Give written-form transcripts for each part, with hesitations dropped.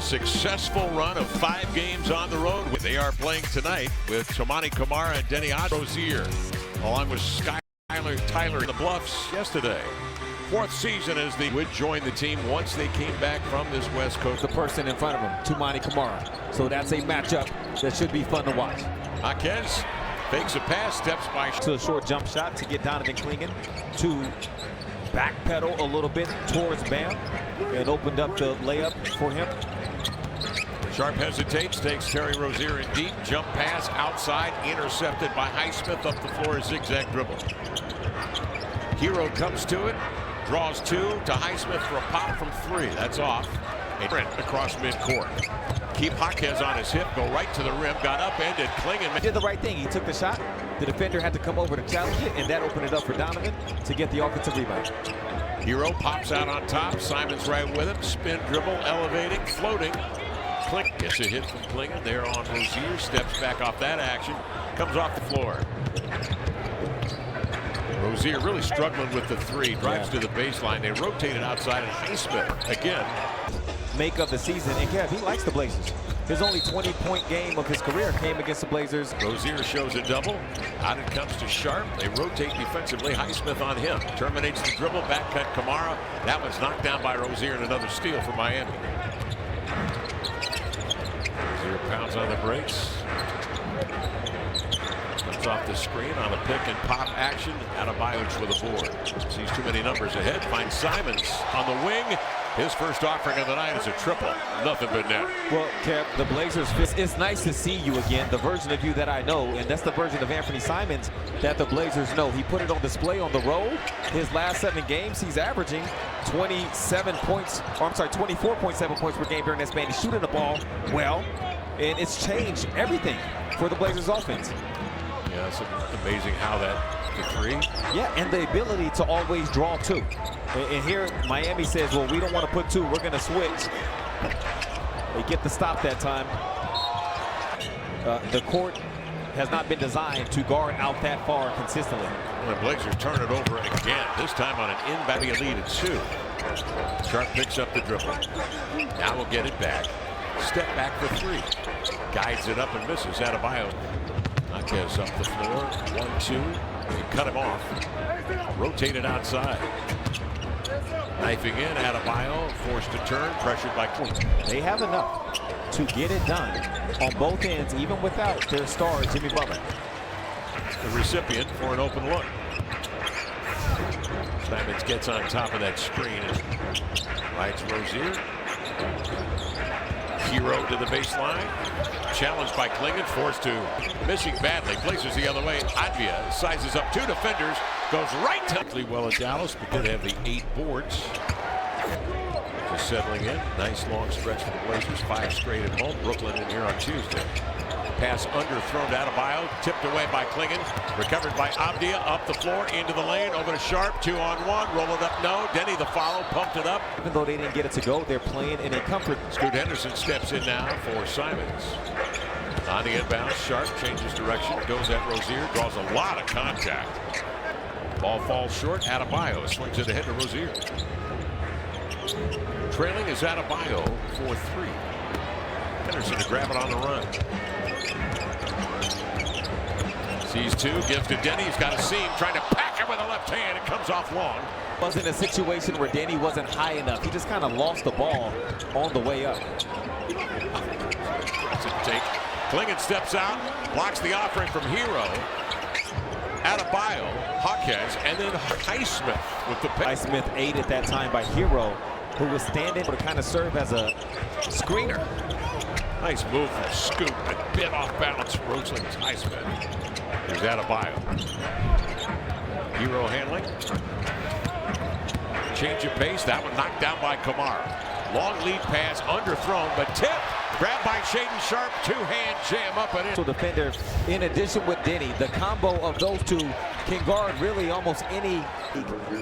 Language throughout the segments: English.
successful run of 5 games on the road. They are playing tonight with Toumani Camara and Deni Rozier, along with Skylar Tyler in the Bluffs yesterday. 4th season as they would join the team once they came back from this West Coast. The person in front of him, Toumani Camara. So that's a matchup that should be fun to watch. Jaquez fakes a pass, steps by to a short jump shot to get Donovan Clingan to backpedal a little bit towards Bam. It opened up the layup for him. Sharp hesitates, takes Terry Rozier in deep. Jump pass outside, intercepted by Highsmith up the floor, zigzag dribble. Hero comes to it, draws 2 to Highsmith for a pop from 3. That's off. A sprint across midcourt. Keep Jaquez on his hip, go right to the rim, got upended. Clingan did the right thing. He took the shot. The defender had to come over to challenge it, and that opened it up for Donovan to get the offensive rebound. Hero pops out on top. Simon's right with him. Spin dribble, elevating, floating. Clink gets a hit from Clingan there on Rozier. Steps back off that action. Comes off the floor. Rozier really struggling with the 3. Drives to the baseline. They rotate it outside, and Highsmith again. Make of the season, and Kev, he likes the Blazers. His only 20-point game of his career came against the Blazers. Rozier shows a double. Out it comes to Sharp. They rotate defensively. Highsmith on him. Terminates the dribble. Back cut Camara. That one's knocked down by Rozier, and another steal for Miami. Rozier pounds on the brakes. Comes off the screen on a pick and pop action. Adebayo with a board. Sees too many numbers ahead. Finds Simons on the wing. His first offering of the night is a triple. Nothing but net. Well, Kev, the Blazers, it's nice to see you again, the version of you that I know, and that's the version of Anthony Simons that the Blazers know. He put it on display on the road. His last 7 games, he's averaging 27 points, or I'm sorry, 24.7 points per game during that span. He's shooting the ball well, and it's changed everything for the Blazers offense. Yeah, it's amazing how the 3. Yeah, and the ability to always draw 2. And here Miami says, well, we don't want to put 2. We're going to switch. They get the stop that time. The court has not been designed to guard out that far consistently. Well, the Blazers turn it over again. This time on an inbound lead at 2. Sharp picks up the dribble. Now we'll get it back. Step back for 3. Guides it up and misses. Adebayo. Jaquez up the floor. 1-2. They cut him off. Rotated outside. Knifing in, Adebayo forced to turn, pressured by Clingan. They have enough to get it done on both ends, even without their star, Jimmy Butler. The recipient for an open look. Simons gets on top of that screen and rides Rozier. Hero to the baseline. Challenged by Clingan, forced to missing badly. Places the other way. Advia sizes up 2 defenders. Goes right to well in Dallas, but did have the 8 boards. Just settling in. Nice long stretch for the Blazers. 5 straight at home. Brooklyn in here on Tuesday. Pass underthrown to Adebayo. Tipped away by Clingan. Recovered by Avdia. Up the floor. Into the lane. Over to Sharp. 2-on-1. Roll it up. No. Deni the follow. Pumped it up. Even though they didn't get it to go, they're playing in a comfort. Scoot Henderson steps in now for Simons. On the inbound. Sharp changes direction. Goes at Rozier. Draws a lot of contact. Ball falls short. Adebayo swings it ahead to Rozier. Trailing is Adebayo for 3. Henderson to grab it on the run. Sees 2, gives to Deni. He's got a seam, trying to pack it with a left hand. It comes off long. Wasn't a situation where Deni wasn't high enough. He just kind of lost the ball on the way up. That's a take. Clingan steps out, blocks the offering from Hero. Adebayo, Jaquez, and then Highsmith with the pick. Highsmith aided that time by Hero, who was standing to kind of serve as a screener. Nice move from Scoot, a bit off balance. Roseland's Highsmith. There's Adebayo. Hero handling. Change of pace. That one knocked down by Camara. Long lead pass, underthrown, but tipped. Grabbed by Shaedon Sharp, 2-hand jam up and in. So defender, in addition with Deni, the combo of those 2 can guard really almost any.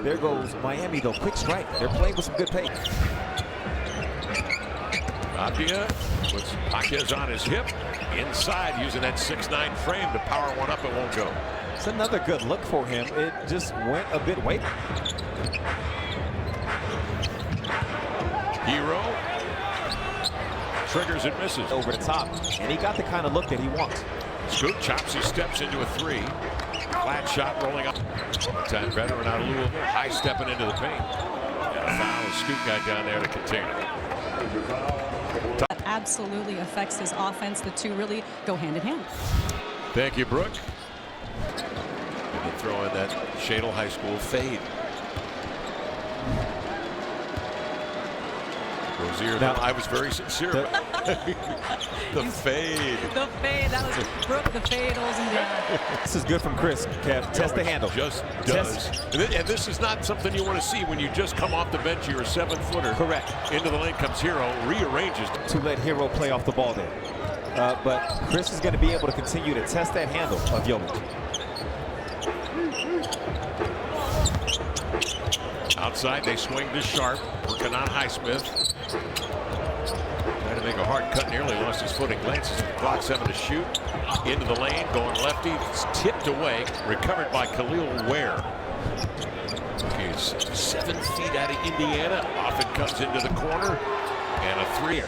There goes Miami though, quick strike. They're playing with some good pace. Avdia puts Jaquez on his hip, inside using that 6'9" frame to power one up. It won't go. It's another good look for him. It just went a bit weight. Hero triggers and misses. Over the top, and he got the kind of look that he wants. Scoot chops his steps into a three. Flat shot rolling up. Time veteran out of Louisville. High stepping into the paint. And a foul. Scoot got down there to contain it. That absolutely affects his offense. The two really go hand in hand. Thank you, Brooke. And they throw in that Shadle High School fade. Rozier, now, I was very sincere. The fade. The fade. That was Brooke. The fade, Olsen. This is good from Chris. Kev, test the handle. Just does. And this is not something you want to see when you just come off the bench. You're a 7-footer. Correct. Into the lane comes Hero, rearranges. To let Hero play off the ball there. But Chris is going to be able to continue to test that handle of Jovic. Outside, they swing to Sharp. Working on Highsmith. Trying to make a hard cut. Nearly lost his footing. Glances at the clock. 7 to shoot. Into the lane. Going lefty. It's tipped away. Recovered by Khalil Ware. He's 7 feet out of Indiana. Off it comes into the corner. And a three.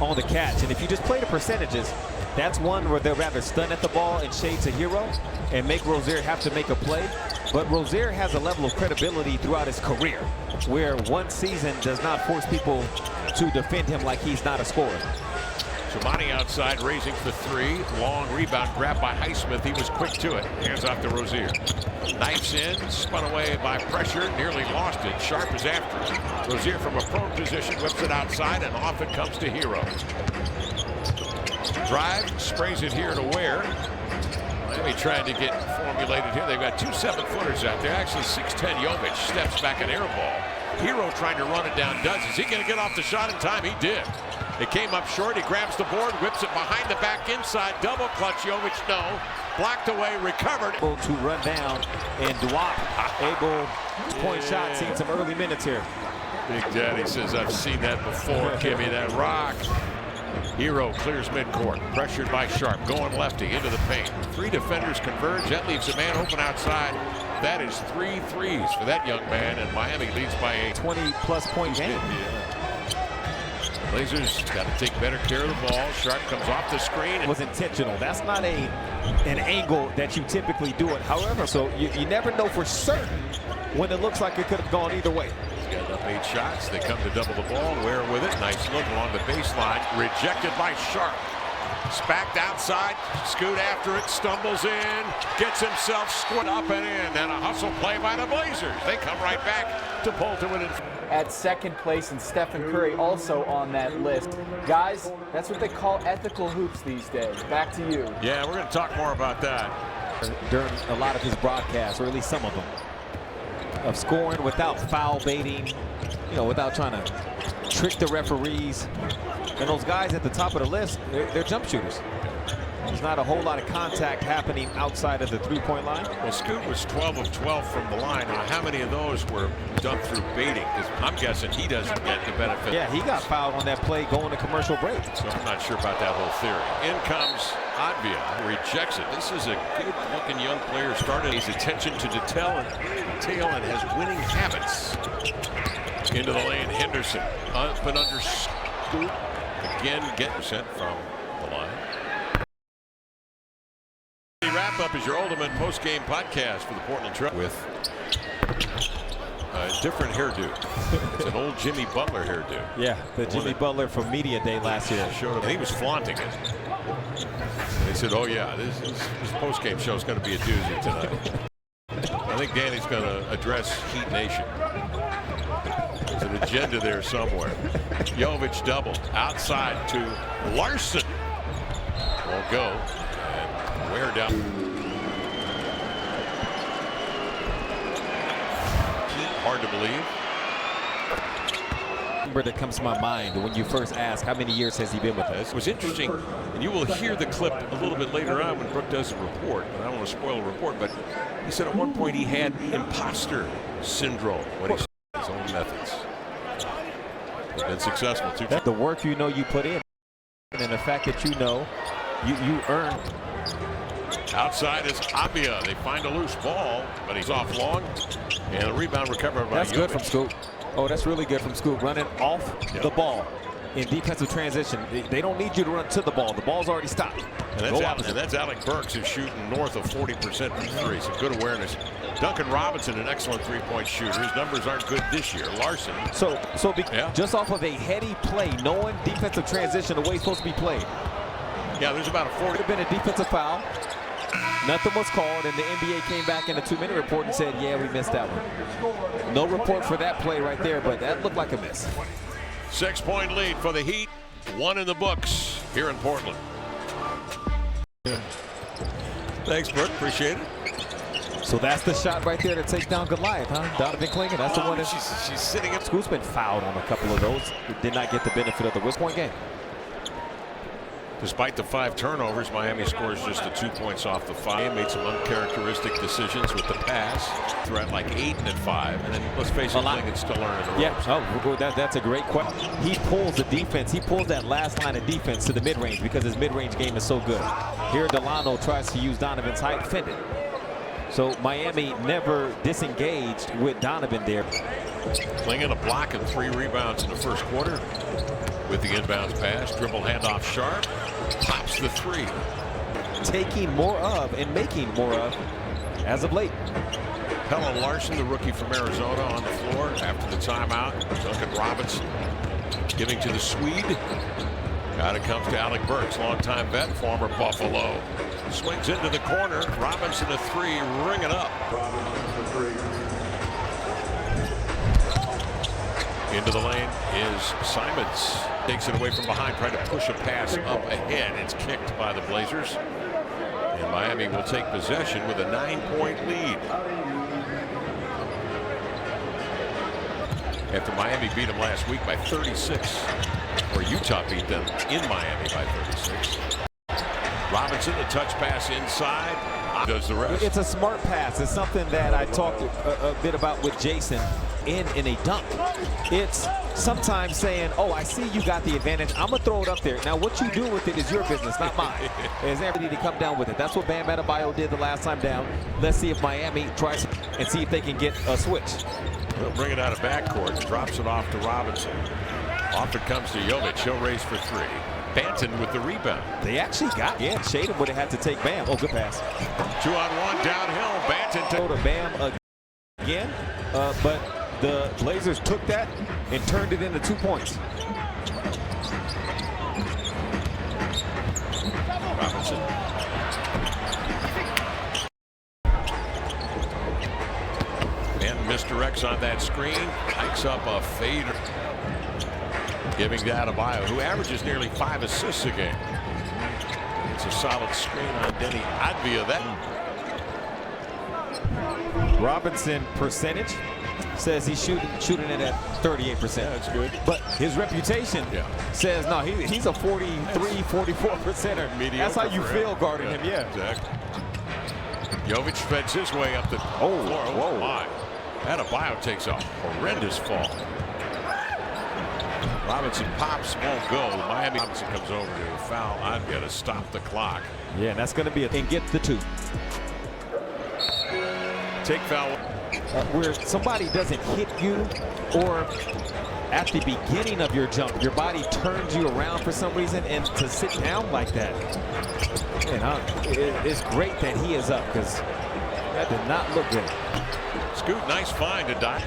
On the catch. And if you just play the percentages, that's one where they'll rather stun at the ball and shade to Hero and make Rozier have to make a play. But Rozier has a level of credibility throughout his career where one season does not force people to defend him like he's not a scorer. Sermani outside, raising for three. Long rebound grab by Highsmith. He was quick to it. Hands off to Rozier. Knifes in, spun away by pressure, nearly lost it. Sharp is after it. Rozier from a prone position whips it outside, and off it comes to Hero. Drive, sprays it here to Ware. Miami trying to get formulated here. They've got two 7-footers out there. Actually, 6'10" Jovic steps back an air ball. Hero trying to run it down. Is he going to get off the shot in time? He did. It came up short. He grabs the board, whips it behind the back inside. Double clutch. Jovic, no. Blocked away, recovered. Able to run down, and Duop able point shot. Seeing some early minutes here. Big Daddy says, I've seen that before. Give me that rock. Hero clears midcourt, pressured by Sharp, going lefty into the paint. 3 defenders converge. That leaves a man open outside. That is 3 threes for that young man, and Miami leads by a 20-plus point game. Blazers got to take better care of the ball. Sharp comes off the screen. It was intentional. That's not an angle that you typically do it. However, so you never know for certain when it looks like it could have gone either way. He's got up 8 shots. They come to double the ball. Ware with it. Nice look along the baseline. Rejected by Sharp. Spacked outside. Scoot after it. Stumbles in. Gets himself squat up and in. And a hustle play by the Blazers. They come right back to pull to it. At second place, and Stephen Curry also on that list. Guys, that's what they call ethical hoops these days. Back to you. Yeah, we're going to talk more about that. During a lot of his broadcasts, or at least some of them, of scoring without foul baiting, without trying to trick the referees. And those guys at the top of the list, they're jump shooters. There's not a whole lot of contact happening outside of the three-point line. Well, Scoot was 12 of 12 from the line. Now, how many of those were done through baiting? Because I'm guessing he doesn't get the benefit. Yeah, he got fouled on that play going to commercial break. So I'm not sure about that whole theory. In comes Advia, rejects it. This is a good-looking young player. Started his attention to detail and has winning habits. Into the lane, Henderson. Up and under Scoot. Again, getting sent from the line. The wrap-up is your ultimate post-game podcast for the Portland Trail with a different hairdo. It's an old Jimmy Butler hairdo. Yeah, the Jimmy Butler from Media Day last year. Showed him, and he was flaunting it. And they said, oh yeah, this post-game show is going to be a doozy tonight. I think Danny's going to address Heat Nation. There's an agenda there somewhere. Jovic doubled outside to Larson. Won't go. And Ware down. Hard to believe. Number that comes to my mind when you first ask how many years has he been with us. It was interesting, and you will hear the clip a little bit later on when Brooke does a report. And I don't want to spoil the report, but he said at one point he had imposter syndrome when he started his own methods. He's been successful too. The work you put in, and the fact that you earn. Outside is Apia. They find a loose ball, but he's off long, and a rebound recovered by That's Jovic. good from Scoot. Oh, that's really good from Scoot, running off the ball. in defensive transition. They don't need you to run to the ball. The ball's already stopped. And that's Alec Burks, who's shooting north of 40% from three. So good awareness. Duncan Robinson, an excellent three-point shooter. His numbers aren't good this year. Larson. Just off of a heady play, knowing defensive transition, the way it's supposed to be played. Yeah, there's about a 40. Would have been a defensive foul. Nothing was called, and the NBA came back in the 2-minute report and said, yeah, we missed that one. No report for that play right there, but that looked like a miss. 6-point lead for the Heat. One in the books here in Portland. Thanks, Brooke. Appreciate it. So that's the shot right there to take down Goliath, huh? Donovan Clingan, that's the one. She's sitting up. Scoot's been fouled on a couple of those. Did not get the benefit of the whistle point game. Despite the 5 turnovers, Miami scores just the 2 points off the 5. Made some uncharacteristic decisions with the pass. Threat like 8 and 5. And then let's face it, Clingan's still learning the ropes. Yeah, that's a great question. He pulls the defense. He pulls that last line of defense to the mid-range because his mid-range game is so good. Here, Delano tries to use Donovan's height, defend it. So Miami never disengaged with Donovan there. Clingan a block and 3 rebounds in the first quarter. With the inbounds pass, dribble handoff Sharp, pops the 3. Taking more of and making more of as of late. Pelle Larsson, the rookie from Arizona, on the floor after the timeout. Duncan Robinson giving to the Swede. Out it comes to Alec Burks, longtime vet, former Buffalo. Swings into the corner. Robinson a 3, ring it up. Into the lane is Simons. Takes it away from behind, trying to push a pass up ahead. It's kicked by the Blazers. And Miami will take possession with a 9-point lead. After Miami beat them last week by 36. Or Utah beat them in Miami by 36. Robinson, a touch pass inside. Does the rest. It's a smart pass. It's something that I talked a bit about with Jason in a dunk. It's sometimes saying, oh, I see you got the advantage. I'm going to throw it up there. Now, what you do with it is your business, not mine. There's everybody to come down with it. That's what Bam Adebayo did the last time down. Let's see if Miami tries and see if they can get a switch. They'll bring it out of backcourt. Drops it off to Robinson. Off it comes to Jovic. He'll race for 3. Banton with the rebound. They actually got it. Shaden would have had to take Bam. Oh, good pass. 2-on-1 downhill. Banton to Bam again, but the Blazers took that and turned it into 2 points. Robinson. And misdirects on that screen. Hikes up a fader. Giving to Adebayo, who averages nearly 5 assists a game. It's a solid screen on Denny Advia. Robinson percentage says he's shooting it at 38%. Yeah, that's good. But his reputation says no, he's a 44%er. Mediocre. That's how you feel guarding him. Yeah, exactly. Jovic feds his way up the floor. Oh my! Adebayo takes a horrendous fall. Robinson pops, won't go. Miami Robinson comes over to foul. I've got to stop the clock. Yeah, and that's going to be and get the 2. Take foul. Where somebody doesn't hit you, or at the beginning of your jump, your body turns you around for some reason, and to sit down like that, it's great that he is up because that did not look good. Scoot, nice find to die.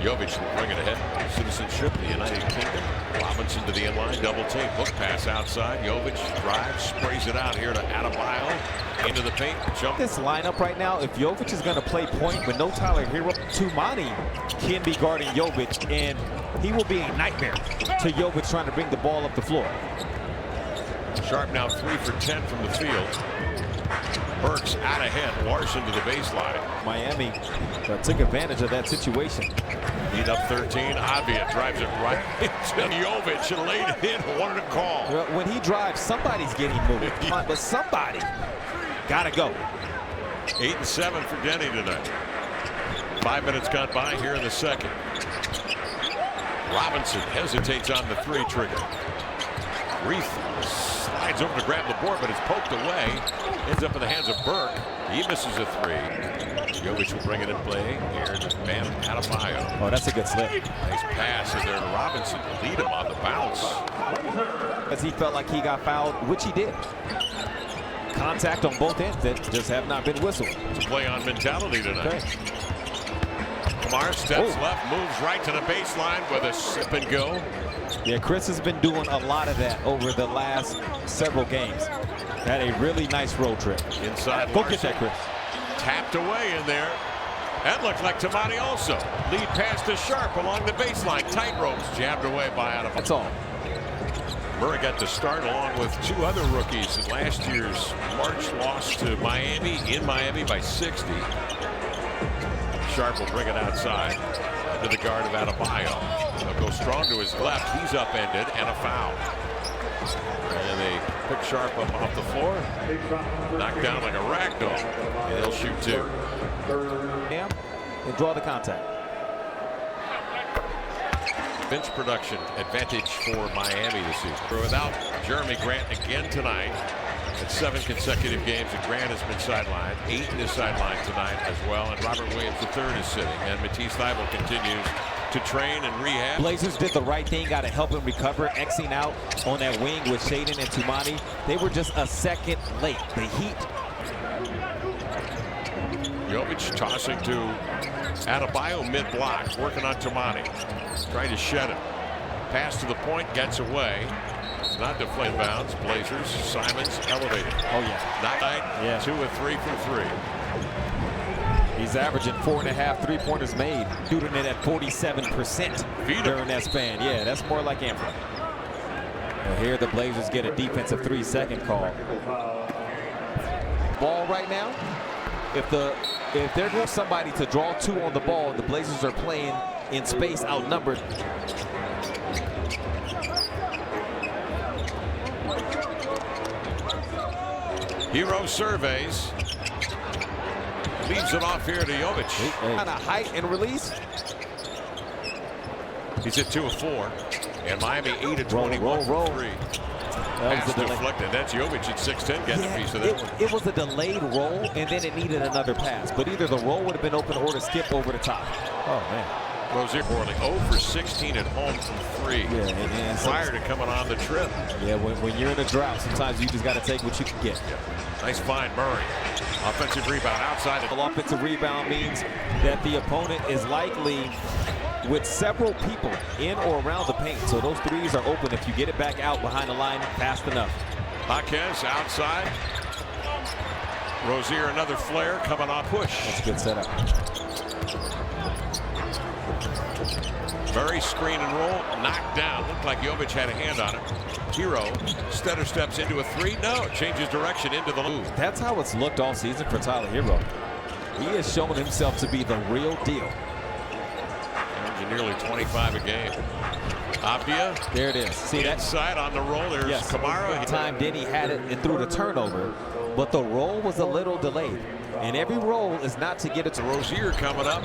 Jovic will bring it ahead. Citizenship in the United Kingdom. Robinson to the inline, double take, hook pass outside. Jovic drives, sprays it out here to Adebayo. Into the paint, jump. This lineup right now, if Jovic is going to play point with no Tyler Hero, Tumani can be guarding Jovic, and he will be a nightmare to Jovic trying to bring the ball up the floor. Sharp now 3 for 10 from the field. Burks out ahead, Larson to the baseline. Miami took advantage of that situation. Lead up 13. Avia drives it right into Jovic and laid it in. Wanted a call. When he drives, somebody's getting moved. But somebody gotta go. 8 and 7 for Denny tonight. 5 minutes gone by here in the second. Robinson hesitates on the 3 trigger. Reith slides over to grab the board, but it's poked away. Ends up in the hands of Burke. He misses a three. Jovic will bring it in play. Here's Bam Adebayo. Oh, that's a good slip. Nice pass in there to Robinson to lead him on the bounce. As he felt like he got fouled, which he did. Contact on both ends that just have not been whistled. It's a play on mentality tonight. Okay. Lamar steps left, moves right to the baseline with a sip and go. Yeah, Chris has been doing a lot of that over the last several games. Had a really nice road trip. Inside Go Larson. get that, Chris. Tapped away in there. That looked like Tamani also. Lead pass to Sharp along the baseline. Tight ropes jabbed away by Adebayo. That's all. Murray got the start along with two other rookies in last year's March loss to Miami in Miami by 60. Sharp will bring it outside to the guard of Adebayo. He'll go strong to his left. He's upended and a foul. And they pick Sharp up off the floor. Knocked down like a rag doll. And he'll shoot two. And draw the contact. Bench production advantage for Miami this season. Without Jeremy Grant again tonight. At 7 consecutive games, and Grant has been sidelined. 8 in his sideline tonight as well. And Robert Williams III is sitting. And Matisse Thybulle continues to train and rehab. Blazers did the right thing, got to help him recover. Xing out on that wing with Shaedon and Tumani. They were just a second late. The Heat. Jovic tossing to Adebayo mid-block, working on Tumani. Trying to shed him. Pass to the point, gets away. It's not deflated bounds. Blazers, Simons elevated. Oh, yeah. Night, 2 of 3 from 3. He's averaging 4.5 3-pointers made. Shooting it at 47% during that span. Yeah, that's more like Anthony. Well, here the Blazers get a defensive 3-second call. Ball right now. If they're going somebody to draw 2 on the ball, the Blazers are playing in space outnumbered. Hero surveys. Leaves it off here to Jovic. Kind of height and release. He's at 2 of 4. And Miami 8 of 21 roll. from 3. That was Pass deflected. That's Jovic at 6'10", getting a piece of that one. It was a delayed roll, and then it needed another pass. But either the roll would have been open or to skip over the top. Oh, man. Rozier Portland 0 for 16 at home from 3. Yeah, and prior to coming on the trip. Yeah, when you're in a drought, sometimes you just got to take what you can get. Yeah. Nice find, Murray. Offensive rebound outside. The offensive rebound means that the opponent is likely with several people in or around the paint. So those threes are open if you get it back out behind the line fast enough. Jaquez outside. Rozier another flare coming off push. That's a good setup. Murray screen and roll, knocked down. Looked like Jovic had a hand on it. Hero, Stetter steps into a 3. No, changes direction into the loop. That's how it's looked all season for Tyler Hero. He has shown himself to be the real deal. Averaging nearly 25 a game. Abdia. There it is. See that? Inside on the roll. There's Kamara. Time Denny had it and threw the turnover, but the roll was a little delayed. And every roll is not to get it to Rozier coming up,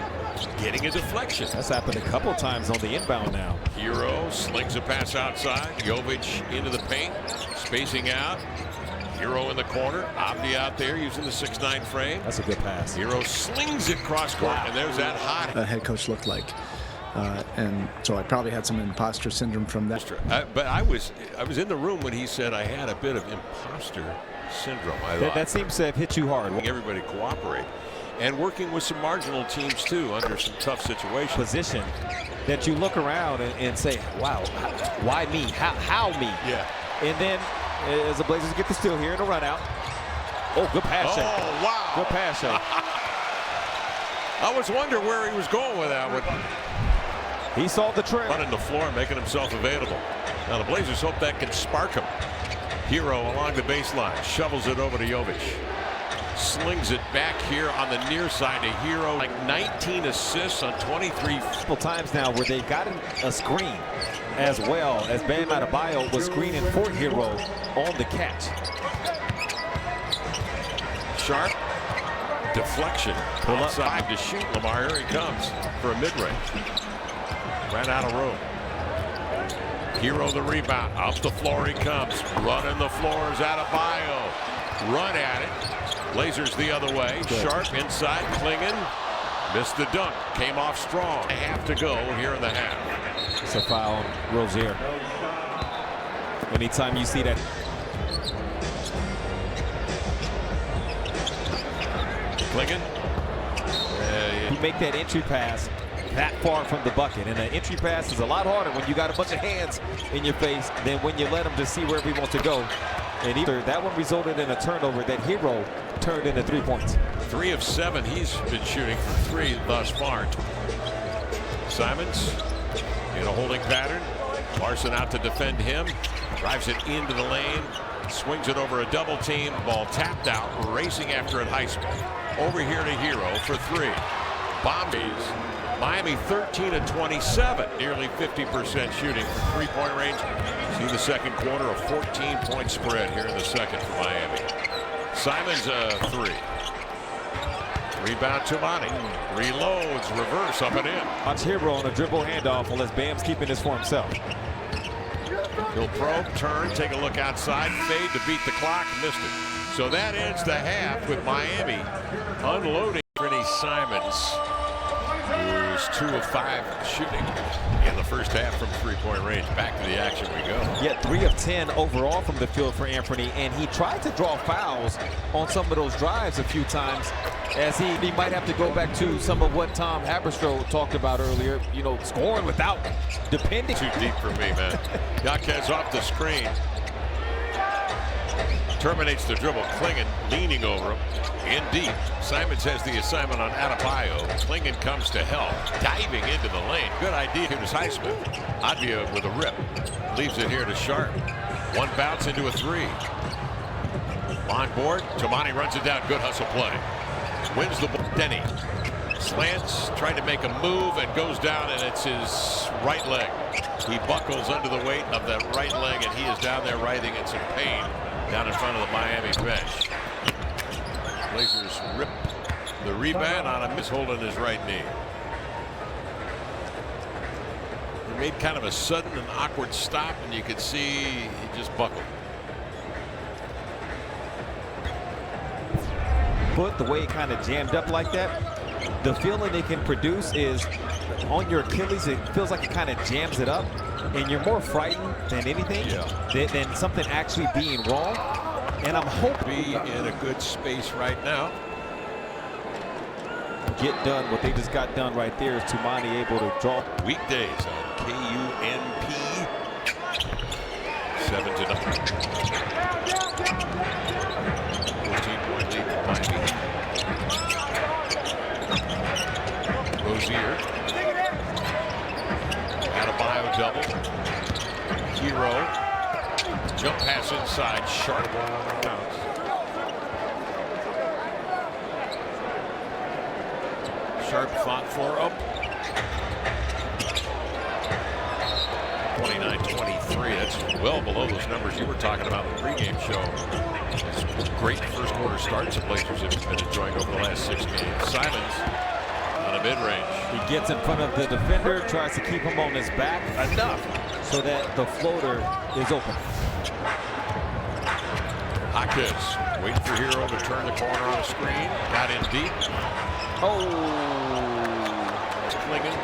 getting a deflection. That's happened a couple times on the inbound now. Hero slings a pass outside. Jovic into the paint, spacing out. Hero in the corner. Abdi out there using the 6'9" frame. That's a good pass. Hero slings it cross court, and there's that hot. Head coach looked like. And so I probably had some imposter syndrome from that. But I was in the room when he said I had a bit of imposter syndrome. That seems to have hit you hard. Everybody cooperate. And working with some marginal teams, too, under some tough situations. Position that you look around and say, wow, why me? How me? Yeah. And then as the Blazers get the steal here in a run out. Oh, good pass shake. Oh, wow. Good pass shake. I was wondering where he was going with that one. He saw the trend. Running the floor, making himself available. Now the Blazers hope that can spark him. Hero along the baseline, shovels it over to Jovic. Slings it back here on the near side to Hero. Like 19 assists on 23. Couple times now where they've gotten a screen as well as Bam Adebayo was screening for Hero on the catch. Sharp. Deflection. Pull up. Outside to shoot. Lamar, here he comes for a mid-range. Ran out of room. Hero the rebound. Up the floor he comes. Running the floor is Adebayo. Run at it. Blazers the other way. Sharp inside. Clingan missed the dunk. Came off strong. A half to go here in the half. It's a foul on Rozier. Anytime you see that. Clingan. You make that entry pass that far from the bucket, and an entry pass is a lot harder when you got a bunch of hands in your face than when you let him just see wherever he wants to go. And either that one resulted in a turnover that Hero turned into 3 points. 3 of 7 he's been shooting for 3 thus far. Simons in a holding pattern. Larson out to defend him. Drives it into the lane. Swings it over a double team. Ball tapped out. Racing after it. Highsmith. Over here to Hero for 3. Bombies. Miami 13 of 27. Nearly 50% shooting from 3-point range. See the second quarter, a 14-point spread here in the second for Miami. Simons a 3. Rebound to Monty. Reloads, reverse, up and in. Watch Hero on a dribble handoff unless Bam's keeping this for himself. He'll probe, turn, take a look outside, fade to beat the clock, missed it. So that ends the half with Miami unloading. Anthony Simons, who's 2 of 5 shooting in the first half from 3-point range. Back to the action we go. Yeah, 3 of 10 overall from the field for Anthony, and he tried to draw fouls on some of those drives a few times, as he might have to go back to some of what Tom Haberstroh talked about earlier, you know, scoring without depending. Too deep for me, man. Jaquez off the screen. Terminates the dribble. Clingan leaning over him. In deep. Simons has the assignment on Adebayo. Clingan comes to help. Diving into the lane. Good idea. Here's Highsmith. Advia with a rip. Leaves it here to Sharp. One bounce into a 3. On board. Tomani runs it down. Good hustle play. Wins the ball. Denny slants, trying to make a move, and goes down, and it's his right leg. He buckles under the weight of that right leg, and he is down there writhing in some pain down in front of the Miami bench. Blazers rip the rebound on him. He's holding his right knee. He made kind of a sudden and awkward stop, and you could see he just buckled. But the way it kind of jammed up like that, the feeling it can produce is on your Achilles, it feels like it kind of jams it up, and you're more frightened than anything than something actually being wrong. And I'm hoping be in a good space right now. Get done what they just got done right there. Is Tumani able to draw? Weekdays on KUNP. 7-0. 14-point lead for Miami. Rozier. Adebayo double. Hero. Jump pass inside. Sharp. Sharp fought for up. 29-23. That's well below those numbers you were talking about in the pregame show. It's great first quarter starts the Blazers have been enjoying over the last 6 games. Simons on a mid-range. He gets in front of the defender, tries to keep him on his back enough so that the floater is open. Jaquez waiting for Hero to turn the corner on a screen. Got in deep. Oh! Clingan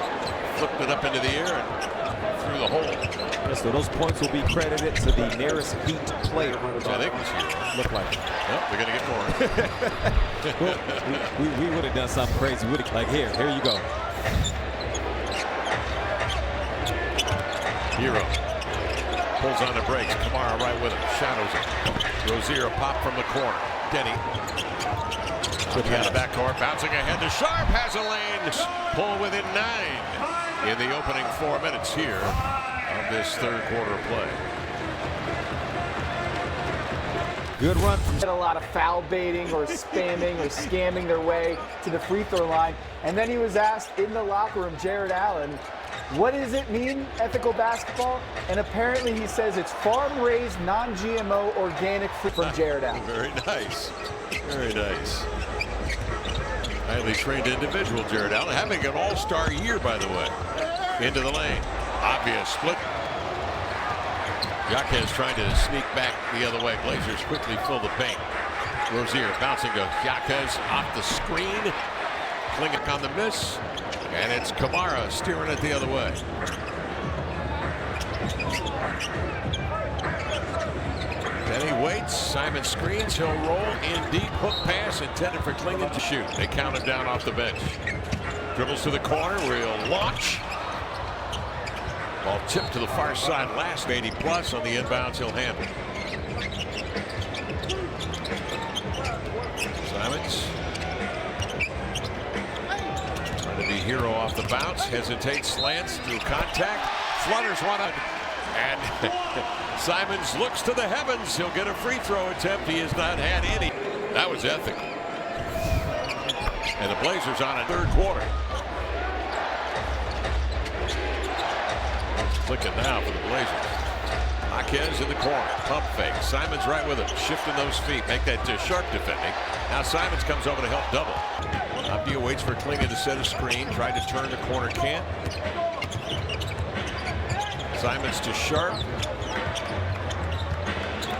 flipped it up into the air and through the hole. Yes, so those points will be credited to the nearest Heat player. Which I think was Hero. Look like it. Well, they're going to get more. Well, we would have done something crazy. We would have, like, here you go. Hero pulls on the brakes. Kamara right with him. Shadows it. Rozier pop from the corner. Denny. Looking at the backcourt. Bouncing ahead to Sharp. Has a lane. Pull within 9 in the opening 4 minutes here of this third quarter of play. Good run from a lot of foul baiting or spamming or scamming their way to the free throw line. And then he was asked in the locker room, Jared Allen, what does it mean, ethical basketball? And apparently he says it's farm-raised, non-GMO, organic fruit from Jared Allen. Very nice. Very nice. Highly trained individual, Jared Allen. Having an all-star year, by the way. Into the lane. Obvious split. Jaquez trying to sneak back the other way. Blazers quickly fill the paint. Rozier bouncing to Jaquez off the screen. Klingent on the miss. And it's Kamara steering it the other way. Then he waits. Simon screens. He'll roll in deep. Hook pass intended for Klingent to shoot. They count him down off the bench. Dribbles to the corner where he'll launch. Ball tipped to the far side. Last 80 plus on the inbounds. He'll handle. Simons trying to be hero off the bounce. Hesitates, slants through contact. Flutters one up. And Simons looks to the heavens. He'll get a free throw attempt. He has not had any. That was ethical. And the Blazers on a third quarter. Clicking now for the Blazers. Jaquez in the corner. Pump fake. Simons right with him. Shifting those feet. Make that sharp defending. Now Simons comes over to help double. Abdia waits for Klingent to set a screen. Tried to turn the corner. Can't. Simons to Sharp.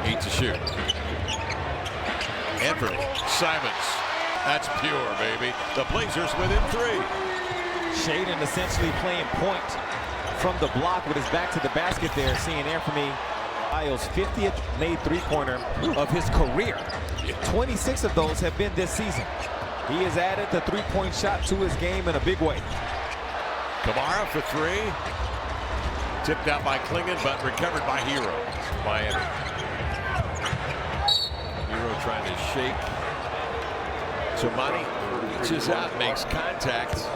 8 to shoot. Anthony. Simons. That's pure, baby. The Blazers within 3. Shaedon essentially playing point from the block with his back to the basket there, seeing Anthony Miles' 50th made three-pointer of his career. 26 of those have been this season. He has added the three-point shot to his game in a big way. Kamara for 3. Tipped out by Klingent, but recovered by Hero. Miami. Hero trying to shake. Tomani reaches out, makes contact.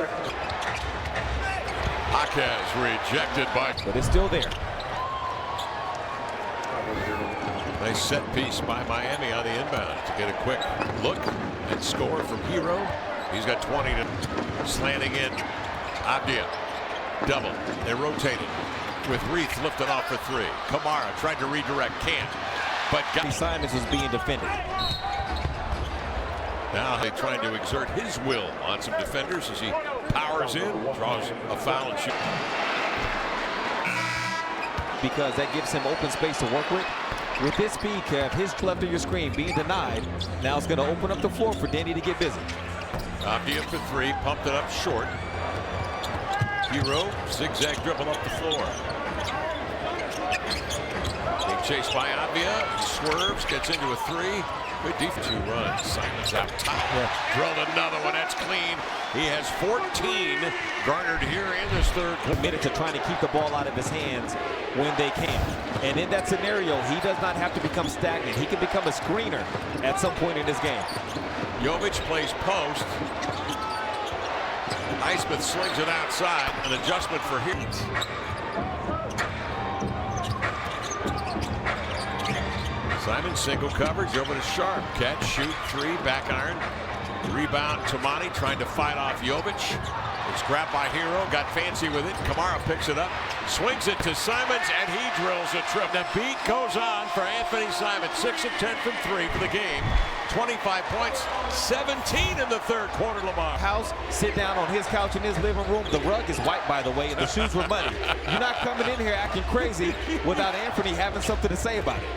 Jaquez rejected by. But it's still there. Nice set piece by Miami on the inbound to get a quick look and score from Hero. He's got 20 to slanting in. Abdia. Double. They rotated with Reith lifted off for 3. Kamara tried to redirect. Can't. But Simons was being defended. Now they trying to exert his will on some defenders as he powers in, draws a foul and shoots. Because that gives him open space to work with. With this speed, Kev, his left of your screen being denied. Now it's going to open up the floor for Danny to get busy. Abdia for 3, pumped it up short. Hero, zigzag dribble up the floor. Being chased by Abdia, swerves, gets into a 3. Good defense. 2 runs. Simons out top. Drilled another one. That's clean. He has 14 garnered here in this third. Committed to trying to keep the ball out of his hands when they can. And in that scenario, he does not have to become stagnant. He can become a screener at some point in this game. Jovic plays post. Highsmith slings it outside. An adjustment for Heat. Simon single coverage over to Sharp. Catch, shoot, 3, back iron. Rebound, Tomani trying to fight off Jovic. It's grabbed by Hero, got fancy with it. Kamara picks it up, swings it to Simons, and he drills a trip. The beat goes on for Anthony Simons. 6 of 10 from 3 for the game. 25 points, 17 in the third quarter, Lamar. House, sit down on his couch in his living room. The rug is white, by the way, and the shoes were muddy. You're not coming in here acting crazy without Anthony having something to say about it.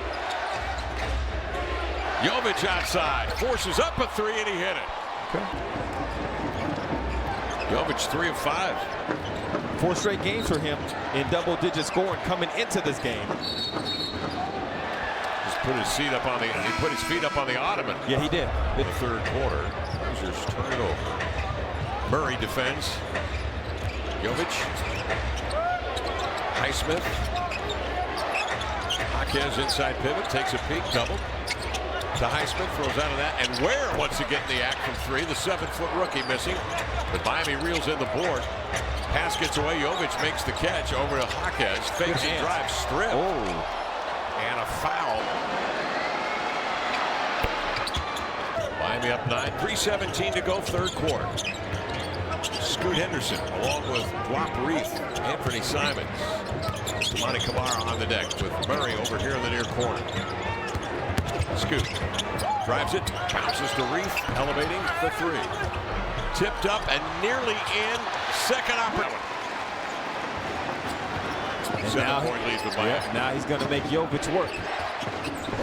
Jovic outside, forces up a 3, and he hit it. Okay. Jovic 3 of 5. 4 straight games for him in double-digit scoring coming into this game. Just put his feet up on the. He put his feet up on the ottoman. Yeah, he did. In the third quarter, Blazers turn it over. Murray defends. Jovic. Highsmith. Jaquez inside pivot, takes a peek, double. To Highsmith, throws out of that, and Ware wants to get in the act from 3. The 7-foot rookie missing, but Miami reels in the board. Pass gets away. Jovic makes the catch over to Jaquez. Fakes and drives, strip, and a foul. Miami up 9. 3:17 to go, third quarter. Scoot Henderson along with Dwop Reith, Anthony Simons, Tomani Kamara on the deck with Murray over here in the near corner. Scoot drives it, bounces to Reith, elevating the 3. Tipped up and nearly in. Second opportunity. 7-point lead for Miami. Yeah, now he's going to make Jovic work.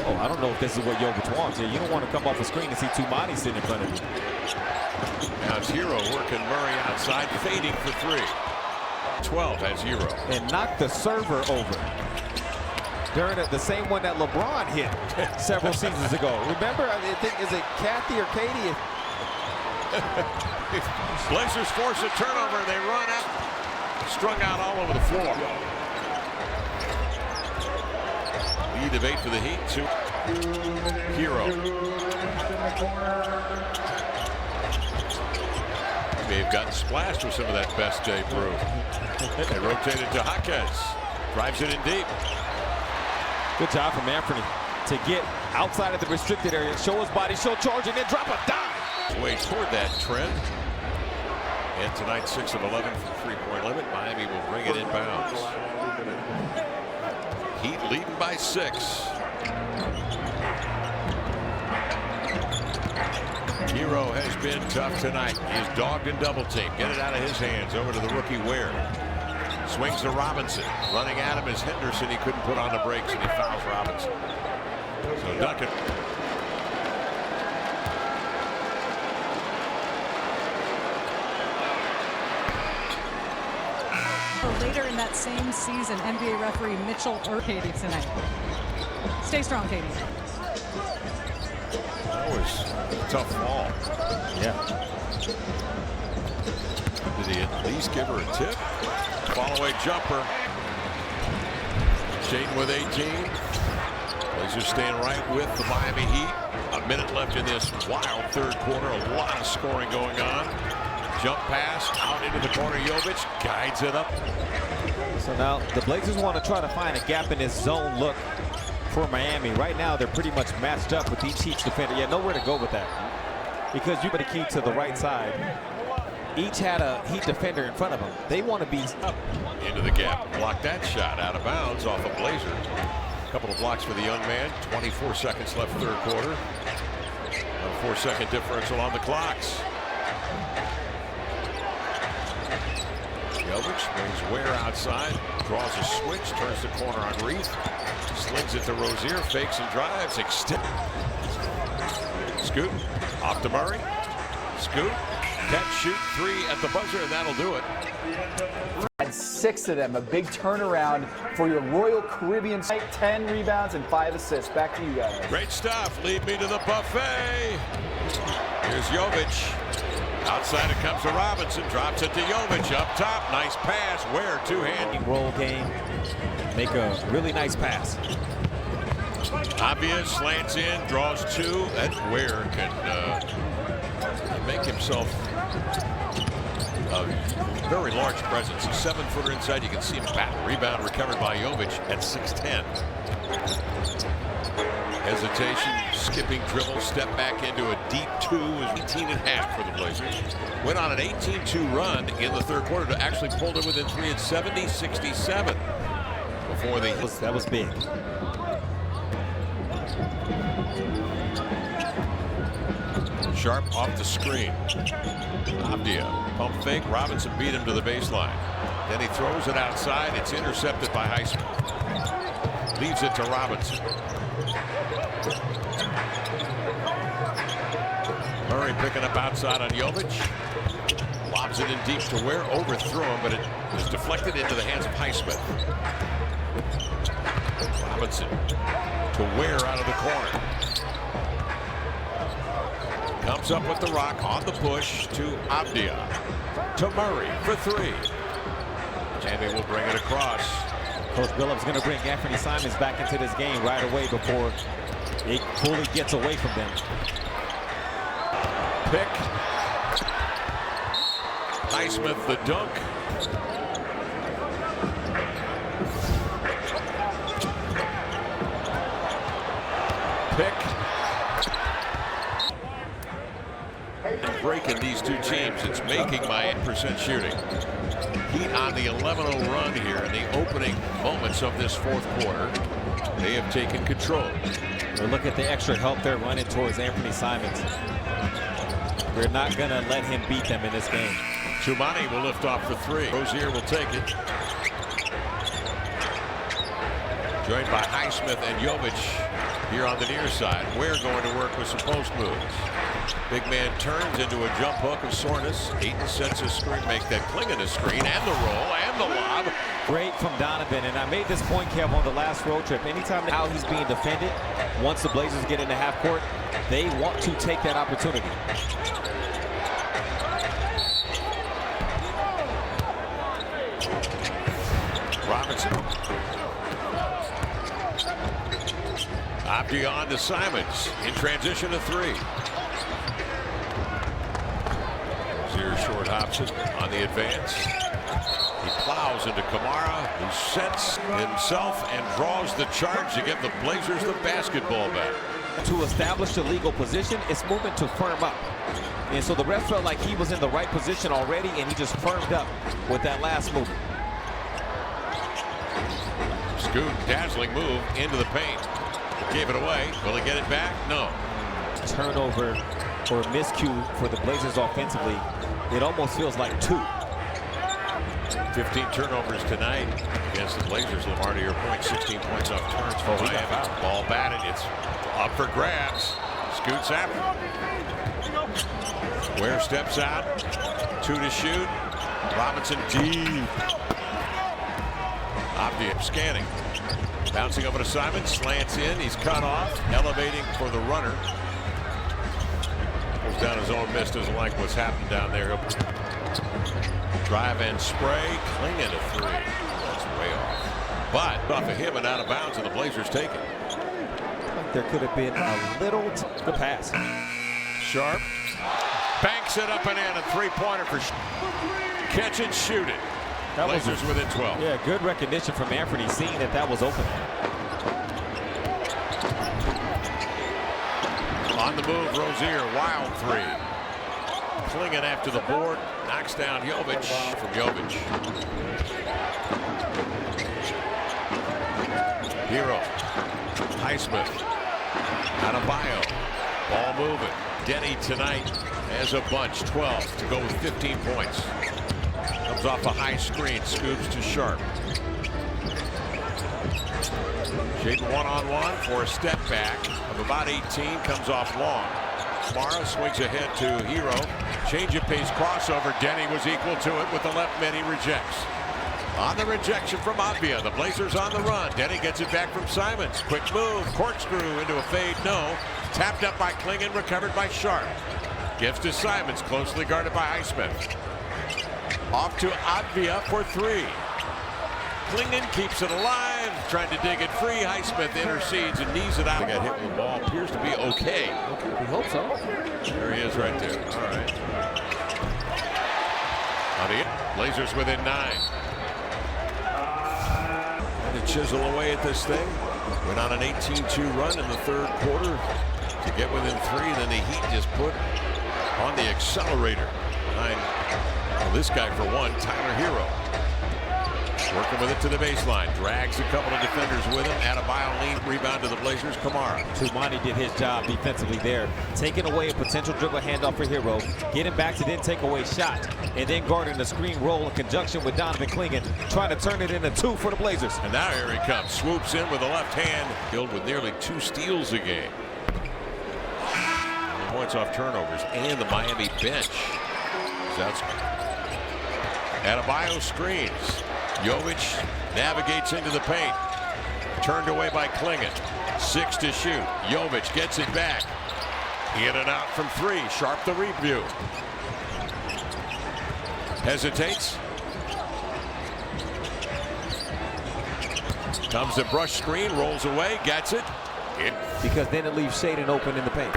Oh, I don't know if this is what Jovic wants here. You don't want to come off the screen and see Toumani sitting in front of you. Now it's Hero working Murray outside, fading for 3. 12 has Hero. And knocked the server over. During the same one that LeBron hit several seasons ago. Remember, I think, is it Kathy or Katie? Blazers force a turnover. They run out. Strung out all over the floor. Lead of 8 for the Heat. 2. Hero. May have gotten splashed with some of that best day brew. They rotated to Jaquez. Drives it in deep. Good job from Anthony to get outside of the restricted area, show his body, show charge, and then drop a dime. Way toward that trend. And tonight, 6 of 11 from three-point limit. Miami will bring it inbounds. Heat leading by 6. Hero has been tough tonight. He's dogged and double team. Get it out of his hands over to the rookie Ware. Swings to Robinson. Running at him is Henderson. He couldn't put on the brakes, and he fouls Robinson. So Duncan. Later in that same season, NBA referee Mitchell Katie tonight. Stay strong, Katie. That was a tough fall. Yeah. Did he at least give her a tip? Follow-away jumper. Shaden with 18. Blazers staying right with the Miami Heat. A minute left in this wild third quarter. A lot of scoring going on. Jump pass out into the corner. Jovic guides it up. So now the Blazers want to try to find a gap in this zone look for Miami. Right now they're pretty much matched up with each Heat defender. Yeah, nowhere to go with that. Because you put a key to the right side. Each had a Heat defender in front of them. They want to be up. Into the gap. Block that shot out of bounds off a Blazer. A couple of blocks for the young man. 24 seconds left third quarter. A 4-second differential on the clocks. Jovic brings Ware outside. Draws a switch. Turns the corner on Reith. Slings it to Rozier. Fakes and drives. Extend. Scoot. Off to Murray. Scoot. Catch, shoot, 3 at the buzzer, and that'll do it. And 6 of them, a big turnaround for your Royal Caribbean. 10 rebounds and 5 assists. Back to you guys. Great stuff. Lead me to the buffet. Here's Jovic. Outside it comes to Robinson. Drops it to Jovic. Up top. Nice pass. Ware two-hand. Roll game. Make a really nice pass. Obvious slants in. Draws 2. That Ware can make himself a very large presence. A 7-footer inside. You can see him back. Rebound recovered by Jovic at 6'10". Hesitation, skipping dribble, step back into a deep 2 is 18.5 for the Blazers. Went on an 18-2 run in the third quarter to actually pull it within 3 at 70-67 before they. That was big. Sharp off the screen. Abdia, pump fake. Robinson beat him to the baseline. Then he throws it outside. It's intercepted by Highsmith. Leaves it to Robinson. Murray picking up outside on Jovic. Lobs it in deep to Ware. Overthrew him, but it was deflected into the hands of Highsmith. Robinson to Ware out of the corner. Comes up with the rock on the push to Abdia. To Murray for 3. Miami will bring it across. Coach Billups going to bring Anthony Simons back into this game right away before it fully gets away from them. Pick. Highsmith the dunk. Pick. Breaking these two teams. It's making my 8% shooting. Heat on the 11-0 run here in the opening moments of this fourth quarter. They have taken control. Well, look at the extra help they're running towards Anthony Simons. We're not going to let him beat them in this game. Toumani will lift off for 3. Rozier will take it. Joined by Highsmith and Jovic here on the near side. Ware going to work with some post moves. Big man turns into a jump hook of Soreness. Ayton sets a screen, makes that Clingan a screen, and the roll, and the lob. Great from Donovan, and I made this point, Kev, on the last road trip. Anytime how he's being defended, once the Blazers get into half court, they want to take that opportunity. Robinson. Abdi on to Simons. In transition to three. Zier short hops it on the advance. He plows into Kamara, who sets himself and draws the charge to give the Blazers the basketball back. To establish the legal position, it's movement to firm up. And so the ref felt like he was in the right position already, and he just firmed up with that last movement. Scoot, dazzling move into the paint. Gave it away. Will he get it back? No. Turnover or miscue for the Blazers offensively. It almost feels like 2. 15 turnovers tonight against the Blazers. Lamar, to your point, 16 points off turns for Miami. Ball batted. It's up for grabs. Scoots after. Ware steps out. 2 to shoot. Robinson deep. Abdi scanning. Bouncing over to Simon. Slants in. He's cut off. Elevating for the runner. Goes down his own miss. Doesn't like what's happened down there. Drive and spray. Clingan to 3. That's way off. But off of him and out of bounds, and the Blazers take it. There could have been a little the pass. Sharp banks it up and in. A three-pointer for catch and shoot it. Blazers within 12. Yeah, good recognition from Anthony, seeing that was open. On the move, Rozier, wild 3. Clingan after the board, knocks down Jovic from Jovic. Hero, Highsmith, Adebayo, ball moving. Denny tonight has a bunch, 12 to go with 15 points. Comes off a high screen, scoops to Sharp. Shaden one-on-one for a step back of about 18, comes off long. Mara swings ahead to Hero. Change of pace crossover. Denny was equal to it with the left mid. He rejects. On the rejection from Avdia, the Blazers on the run. Denny gets it back from Simons. Quick move, corkscrew into a fade, no. Tapped up by Clingan, recovered by Sharp. Gives to Simons, closely guarded by Highsmith. Off to Avdia for 3. Clingan keeps it alive, trying to dig it free. Highsmith intercedes and knees it out. Got hit with the ball, appears to be okay. We hope so. There he is right there. All right. Blazers within 9. And to chisel away at this thing. Went on an 18-2 run in the third quarter to get within 3. Then the Heat just put on the accelerator behind, well, this guy for one, Tyler Hero. Working with it to the baseline. Drags a couple of defenders with him. Adebayo lead rebound to the Blazers. Kamara. Tumani did his job defensively there. Taking away a potential dribble handoff for Hero. Getting back to then take away shot. And then guarding the screen roll in conjunction with Donovan Clingan. Trying to turn it into 2 for the Blazers. And now here he comes. Swoops in with the left hand. Filled with nearly 2 steals a game. Points off turnovers. And the Miami bench. Adebayo screens. Jovic navigates into the paint. Turned away by Clingan. 6 to shoot. Jovic gets it back. In and out from 3. Sharp the review. Hesitates. Comes the brush screen. Rolls away. Gets it. Because then it leaves Shaden open in the paint.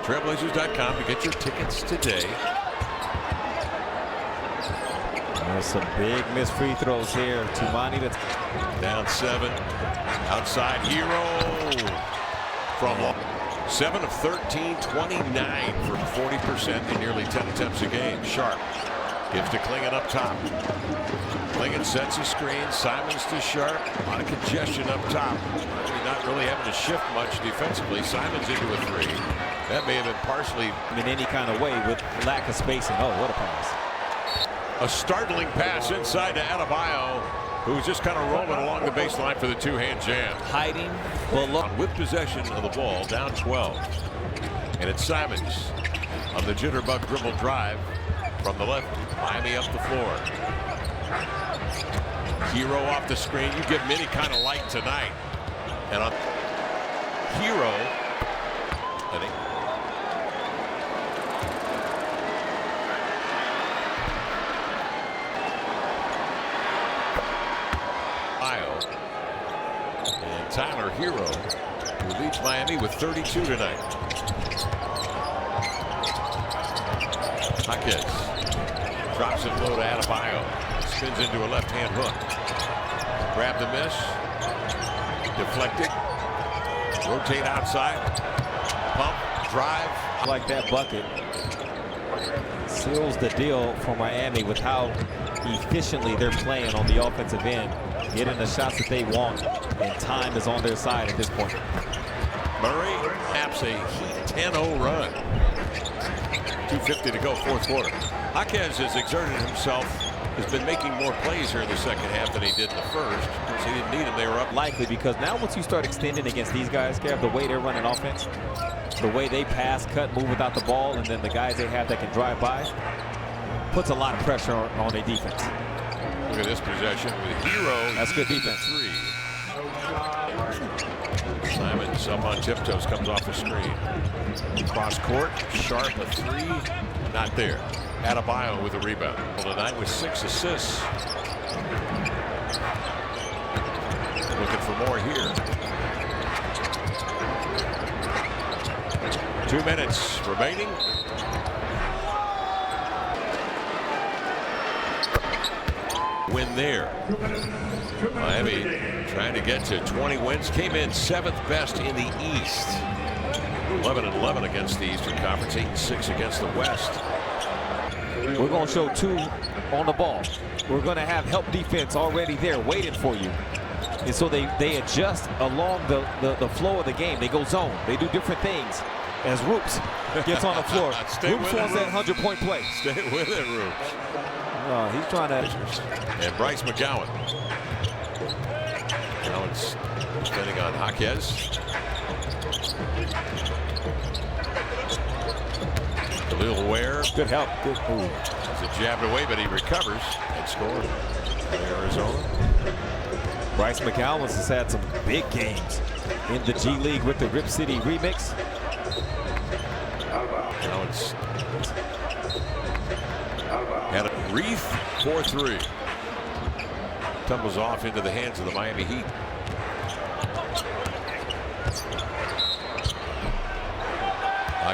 Trailblazers.com to get your tickets today. There's some big missed free throws here. Tumani that's down 7. Outside Hero from 7 of 13, 29 for 40% in nearly 10 attempts a game. Sharp gives to Clingan up top. Clingan sets a screen. Simons to Sharp. A lot of congestion up top. Not really having to shift much defensively. Simons into a 3. That may have been partially in any kind of way with lack of spacing. Oh, what a pass. a startling pass inside to Adebayo. who's just kind of rolling along the baseline for the two-hand jam. Hiding below. With possession of the ball, down 12. And it's Simons on the jitterbug dribble drive from the left. Miami up the floor. Hero off the screen. You give Minnie kind of light tonight. And on Hero. And Tyler Hero, who leads Miami with 32 tonight. Jaquez drops it low to Adebayo. Spins into a left-hand hook. Grab the miss. Deflected. Rotate outside. Pump. Drive. Like that bucket seals the deal for Miami with how efficiently they're playing on the offensive end, getting the shots that they want, and time is on their side at this point. Murray taps a 10-0 run. 2:50 to go, fourth quarter. Jaquez has exerted himself, has been making more plays here in the second half than he did in the first. Because he didn't need them, they were up. Likely because now once you start extending against these guys, Kev, the way they're running offense, the way they pass, cut, move without the ball, and then the guys they have that can drive by, puts a lot of pressure on their defense. Look at this possession with Hero. That's good defense. Simons up on tiptoes, comes off the screen. Cross court, Sharp a three, not there. Adebayo with a rebound. Tonight with 6 assists. Looking for more here. 2 minutes remaining. Win there. Miami trying to get to 20 wins. Came in 7th best in the East. 11-11 against the Eastern Conference. 8-6 against the West. We're going to show 2 on the ball. We're going to have help defense already there waiting for you. And so they adjust along the flow of the game. They go zone. They do different things. As Roops gets on the floor. Roops wants that 100-point play. Stay with it, Roops. He's trying to. And Bryce McGowan. Now it's spinning on Jaquez. Khalil Ware. Good help. Good move. It's jabbed away, but he recovers and scores. Arizona. Bryce McGowan has had some big games in the G League with the Rip City remix. Now it's had a Reef 4-3. Tumbles off into the hands of the Miami Heat.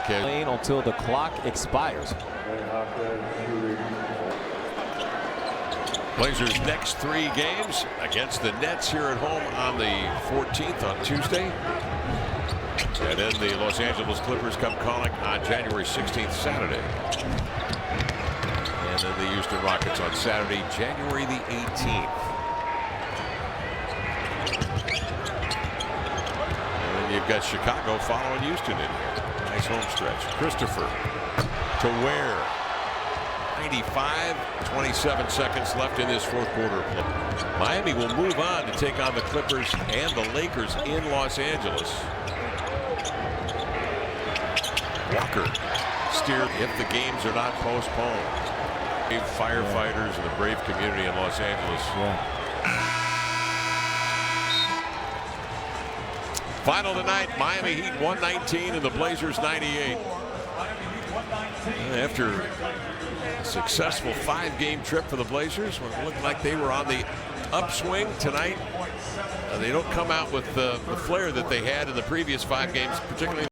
Playing until the clock expires. Blazers' next 3 games against the Nets here at home on the 14th on Tuesday. And then the Los Angeles Clippers come calling on January 16th, Saturday. And then the Houston Rockets on Saturday, January the 18th. And then you've got Chicago following Houston in here. Nice home stretch. Christopher to Ware. 95, 27 seconds left in this fourth quarter. Miami will move on to take on the Clippers and the Lakers in Los Angeles. Walker steered if the games are not postponed. Brave firefighters and the brave community in Los Angeles. Final tonight, Miami Heat 119 and the Blazers 98. After a successful 5-game trip for the Blazers, when it looked like they were on the upswing tonight, they don't come out with the flair that they had in the previous 5 games, particularly